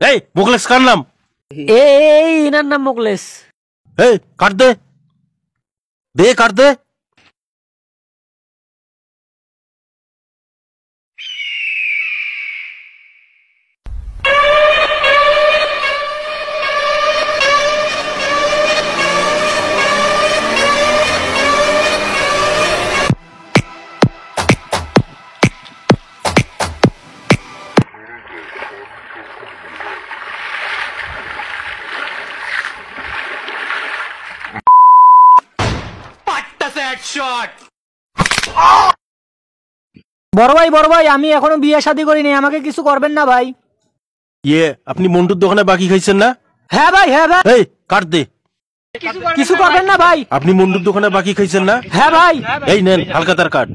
এই মুখলেস কার নাম? এই এনার নাম মুখলেস। এই কাট দে, দে কাট দে। বড় ভাই আমি এখনো বিয়ে শাদী করিনি, আমাকে কিছু করবেন না ভাই। আপনি মন্টুর দোকানে বাকি খাইছেন না? হ্যাঁ ভাই, হ্যাঁ ভাই। এই কাট দে, কিছু করবেন না ভাই। আপনি মন্টুর দোকানে বাকি খাইছেন না? হ্যাঁ ভাই। এই নেন হালকা তার কাট।